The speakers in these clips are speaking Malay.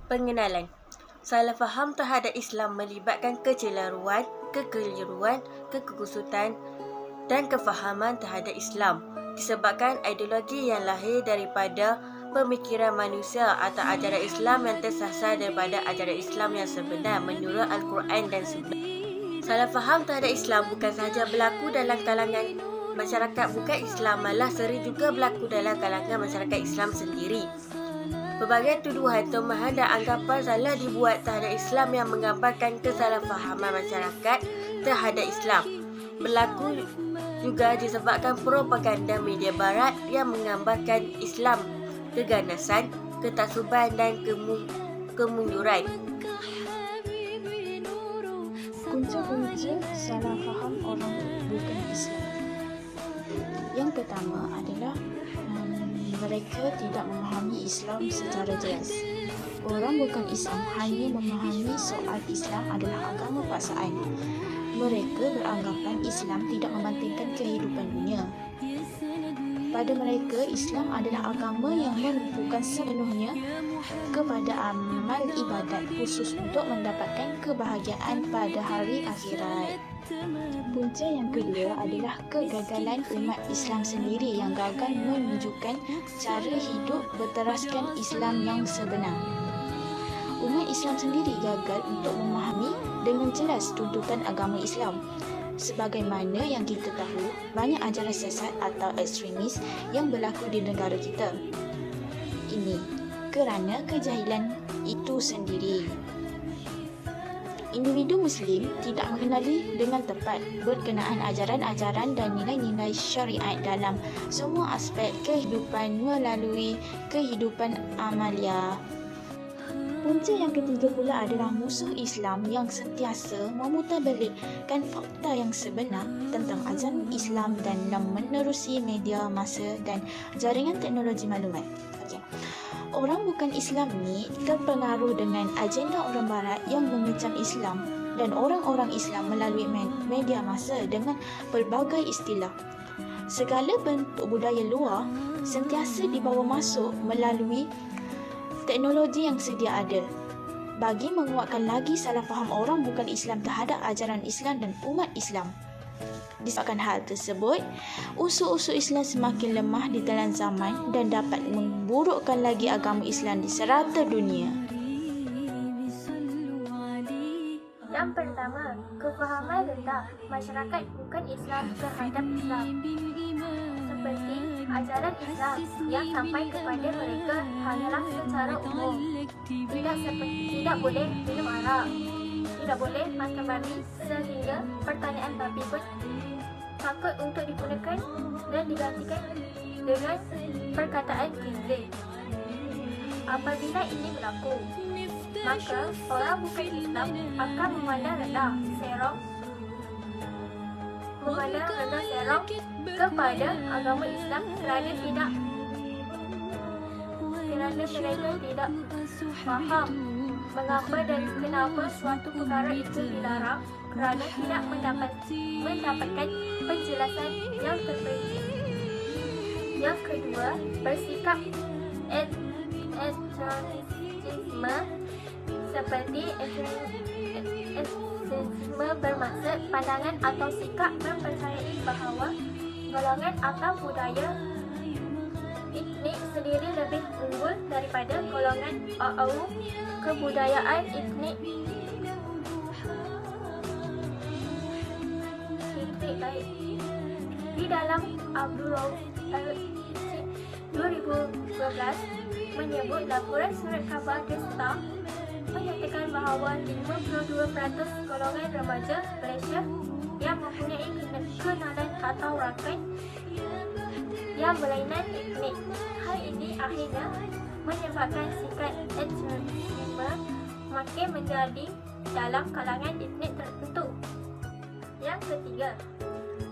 Pengenalan. Salah faham terhadap Islam melibatkan kecelaruan, kekeliruan, kekusutan dan kefahaman terhadap Islam disebabkan ideologi yang lahir daripada pemikiran manusia atau ajaran Islam yang tersasar daripada ajaran Islam yang sebenar menurut Al-Quran dan Sunnah. Salah faham terhadap Islam bukan sahaja berlaku dalam kalangan masyarakat bukan Islam, malah sering juga berlaku dalam kalangan masyarakat Islam sendiri. Pelbagai tuduhan, tomahan dan anggapan salah dibuat terhadap Islam yang menggambarkan kesalahfahaman masyarakat terhadap Islam. Berlaku juga disebabkan propaganda media barat yang menggambarkan Islam keganasan, ketaksuban dan kemunduran. Punca-punca salah faham orang bukan Islam. Yang pertama adalah mereka tidak memahami Islam secara jelas. Orang bukan Islam hanya memahami soal Islam adalah agama paksaan. Mereka beranggapan Islam tidak mementingkan kehidupan dunia. Pada mereka, Islam adalah agama yang menumpukan sepenuhnya kepada amal ibadat khusus untuk mendapatkan kebahagiaan pada hari akhirat. Punca yang kedua adalah kegagalan umat Islam sendiri yang gagal menunjukkan cara hidup berteraskan Islam yang sebenar. Umat Islam sendiri gagal untuk memahami dengan jelas tuntutan agama Islam. Sebagaimana yang kita tahu, banyak ajaran sesat atau ekstremis yang berlaku di negara kita. Ini kerana kejahilan itu sendiri. Individu Muslim tidak mengenali dengan tepat berkenaan ajaran-ajaran dan nilai-nilai syariat dalam semua aspek kehidupan melalui kehidupan amalia. Punca yang ketiga pula adalah musuh Islam yang sentiasa memutarbalikkan fakta yang sebenar tentang ajaran Islam dan menerusi media massa dan jaringan teknologi maklumat. Orang bukan Islam ni terpengaruh dengan agenda orang Barat yang mengecam Islam dan orang-orang Islam melalui media massa dengan pelbagai istilah. Segala bentuk budaya luar sentiasa dibawa masuk melalui teknologi yang sedia ada bagi menguatkan lagi salah faham orang bukan Islam terhadap ajaran Islam dan umat Islam. Disebabkan hal tersebut, unsur-unsur Islam semakin lemah di dalam zaman dan dapat memburukkan lagi agama Islam di serata dunia. Yang pertama, kefahaman rendah masyarakat bukan Islam terhadap Islam. Seperti ajaran Islam yang sampai kepada mereka hanyalah secara umum. Tidak boleh minum arak, tidak boleh makan babi, sehingga pertanyaan babi pun takut untuk digunakan dan digantikan dengan perkataan khinzir. Apabila ini berlaku, maka orang bukan Islam akan memandang rendah serong kepada agama Islam kerana mereka tidak faham mengapa dan kenapa suatu perkara itu dilarang kerana tidak mendapatkan penjelasan yang terperinci. Yang kedua, bersikap ekstremisme seperti ekstremisme bermaksud pandangan atau sikap mempercayai bahawa golongan atau budaya etnik sendiri lebih unggul daripada golongan atau kebudayaan etnik lain. Di dalam Abdul Rauf 2012 menyebut laporan surat khabar The Star menyatakan bahawa 52% golongan remaja Malaysia yang mempunyai kenalan atau rakan yang berlainan etnik. Hal ini akhirnya menyebabkan sikap ekstremisme makin menjadi dalam kalangan etnik tertentu. Yang ketiga,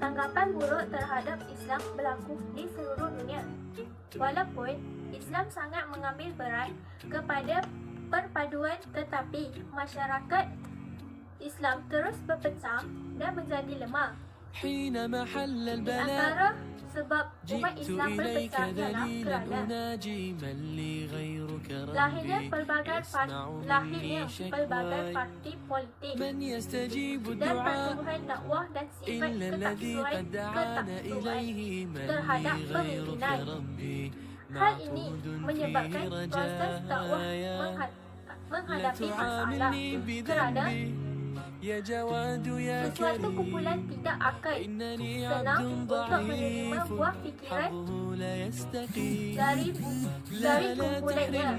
tanggapan buruk terhadap Islam berlaku di seluruh dunia. Walaupun Islam sangat mengambil berat kepada perpaduan, tetapi masyarakat Islam terus berpecah dan menjadi lemah. Di antara sebab umat Islam berbesar ialah kerana lahirnya pelbagai parti politik dan pertumbuhan dakwah dan sifat ketaksuan terhadap pemimpinan. Hal ini menyebabkan proses dakwah menghadapi masalah kerana sesuatu kumpulan tidak akan senang untuk menerima buah fikiran dari kumpulannya.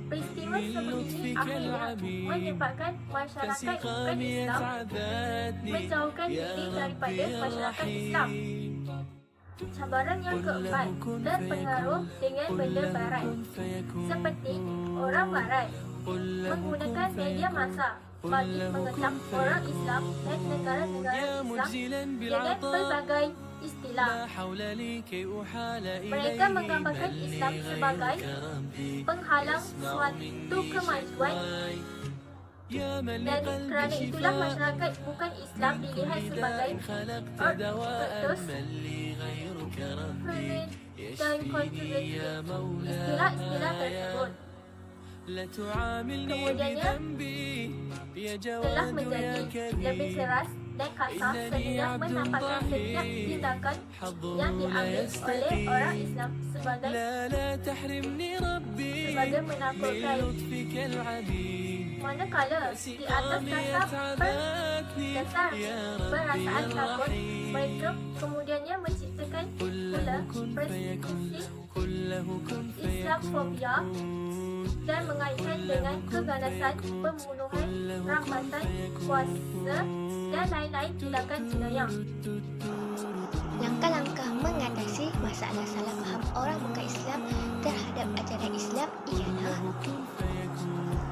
Peristiwa seperti akhirnya menyebabkan masyarakat bukan Islam menjauhkan diri daripada masyarakat Islam. Cabaran yang keempat terpengaruh dengan benda barat, seperti orang barat menggunakan media massa bagi mengecam orang Islam dan negara-negara Islam dengan pelbagai istilah. Mereka menggambarkan Islam sebagai penghalang suatu kemajuan, dan kerana itulah masyarakat bukan Islam dilihat sebagai ortodoks dan konservatif. Istilah-istilah tersebut kemudiannya telah menjadi lebih keras dan kasar sehingga menampakkan setiap tindakan yang diambil oleh orang Islam sebagai menakutkan. Manakala di atas dasar perasaan takut, mereka kemudiannya menciptakan pula persekusi Islamofobia dan mengaitkan dengan keganasan, pembunuhan, rampasan kuasa dan lain-lain tindakan jenayah. Langkah-langkah mengatasi masalah salah faham orang bukan Islam terhadap ajaran Islam ialah: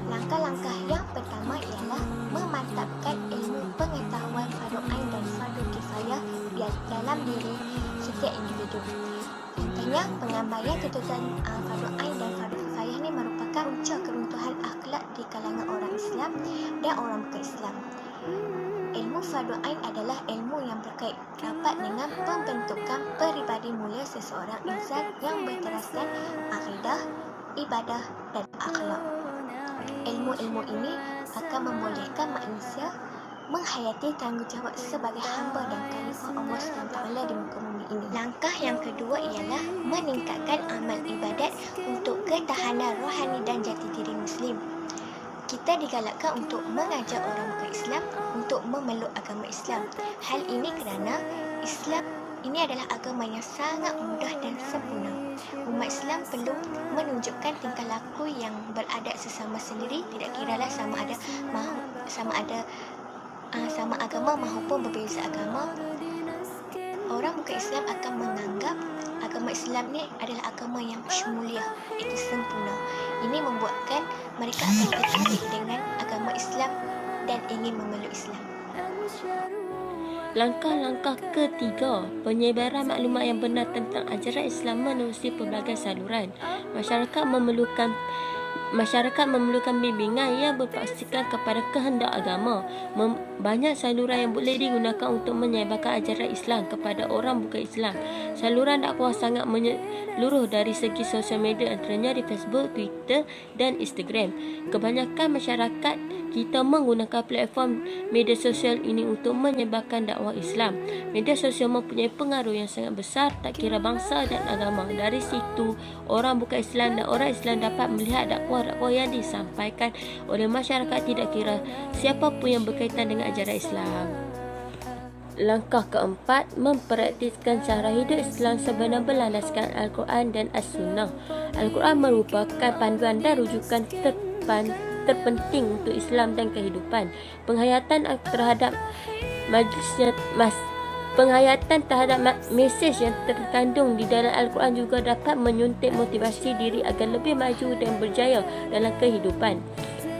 langkah-langkah yang pertama ialah memantapkan ilmu pengetahuan fardu ain dan fardu kifayah dalam diri setiap individu. Contohnya, pengabaian tuntutan fardu ain dan fardu kifayah ini merupakan punca keruntuhan akhlak di kalangan orang Islam dan orang bukan Islam. Ilmu fardu ain adalah ilmu yang berkait rapat dengan pembentukan peribadi mulia seseorang insan yang berteraskan akidah, ibadah dan akhlak. Ilmu-ilmu ini akan membolehkan manusia menghayati tanggungjawab sebagai hamba dan khalifah Allah SWT di muka bumi ini. Langkah yang kedua ialah meningkatkan amal ibadat untuk ketahanan rohani dan jati diri Muslim. Kita digalakkan untuk mengajak orang bukan Islam untuk memeluk agama Islam. Hal ini kerana Islam ini adalah agama yang sangat mudah dan sempurna. Umat Islam perlu menunjukkan tingkah laku yang beradab sesama sendiri, tidak kiralah sama agama maupun berbeza agama. Orang bukan Islam akan menganggap agama Islam ni adalah agama yang syumuliah, itu sempurna. Ini membuatkan mereka akan tertarik dengan agama Islam dan ingin memeluk Islam. Langkah-langkah ketiga, penyebaran maklumat yang benar tentang ajaran Islam menerusi pelbagai saluran. Masyarakat memerlukan bimbingan yang berpaksikan kepada kehendak agama. Banyak saluran yang boleh digunakan untuk menyebarkan ajaran Islam kepada orang bukan Islam. Saluran dakwah sangat menyeluruh dari segi sosial media, antaranya di Facebook, Twitter dan Instagram. Kebanyakan masyarakat kita menggunakan platform media sosial ini untuk menyebarkan dakwah Islam. Media sosial mempunyai pengaruh yang sangat besar tak kira bangsa dan agama. Dari situ, orang bukan Islam dan orang Islam dapat melihat dakwah-dakwah yang disampaikan oleh masyarakat tidak kira siapa pun yang berkaitan dengan ajaran Islam. Langkah keempat, mempraktiskan cara hidup Islam sebenar-benar berlandaskan Al-Quran dan As-Sunnah. Al-Quran merupakan panduan dan rujukan terpenting untuk Islam dan kehidupan. Penghayatan terhadap mesej yang terkandung di dalam Al-Quran juga dapat menyuntik motivasi diri agar lebih maju dan berjaya dalam kehidupan.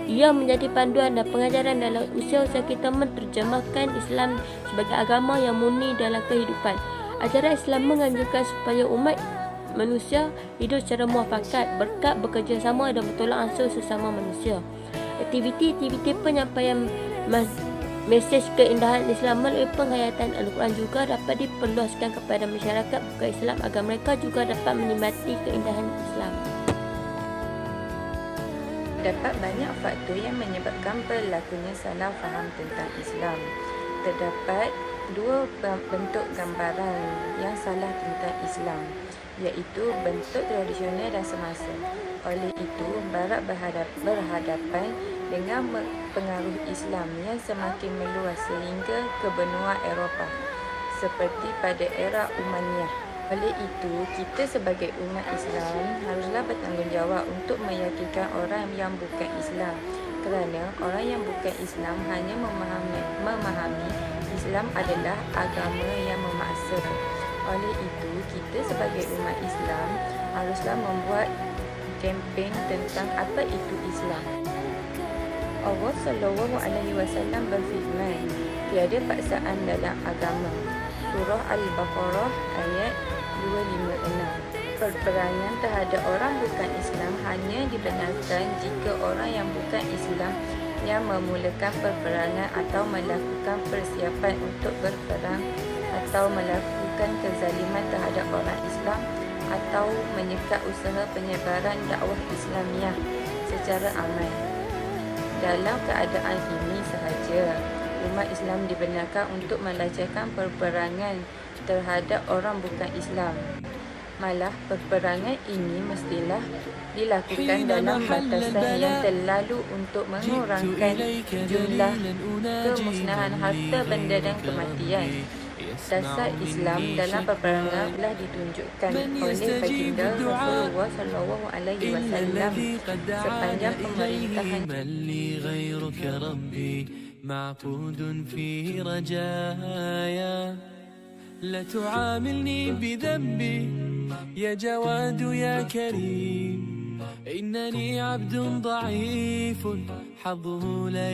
Ia menjadi panduan dan pengajaran dalam usaha-usaha kita menterjemahkan Islam sebagai agama yang murni dalam kehidupan. Ajaran Islam menganjurkan supaya umat manusia hidup secara muafakat, berkat bekerjasama dan bertolak ansur sesama manusia. Aktiviti-aktiviti penyampaian Mesej keindahan Islam melalui penghayatan Al-Quran juga dapat diperluaskan kepada masyarakat bukan Islam agar mereka juga dapat menikmati keindahan Islam. Terdapat banyak faktor yang menyebabkan berlakunya salah faham tentang Islam. Terdapat dua bentuk gambaran yang salah tentang Islam, iaitu bentuk tradisional dan semasa. Oleh itu, Barat berhadapan dengan pengaruh Islam yang semakin meluas sehingga ke benua Eropah, seperti pada era Umayyah. Oleh itu, kita sebagai umat Islam haruslah bertanggungjawab untuk meyakinkan orang yang bukan Islam, kerana orang yang bukan Islam hanya memahami Islam adalah agama yang memaksa. Oleh itu, kita sebagai umat Islam haruslah membuat kempen tentang apa itu Islam. Allah SAW berfirman, tiada paksaan dalam agama. Surah Al-Baqarah ayat 256. Perperangan terhadap orang bukan Islam hanya dibenarkan jika orang yang bukan Islam yang memulakan perperangan atau melakukan persiapan untuk berperang atau melakukan kezaliman terhadap orang Islam atau menyekat usaha penyebaran dakwah Islamiah secara aman. Dalam keadaan ini sahaja, umat Islam dibenarkan untuk melancarkan perperangan terhadap orang bukan Islam. Malah peperangan ini mestilah dilakukan dalam batasan yang terlalu untuk mengurangkan jumlah kemusnahan harta benda dan kematian. Dasar Islam dalam peperangan telah ditunjukkan oleh baginda Rasulullah SAW sepanjang pemerintahan. معقود في رجايا لا تعاملني بذنبي يا جواد يا كريم إنني عبد ضعيف حظه لا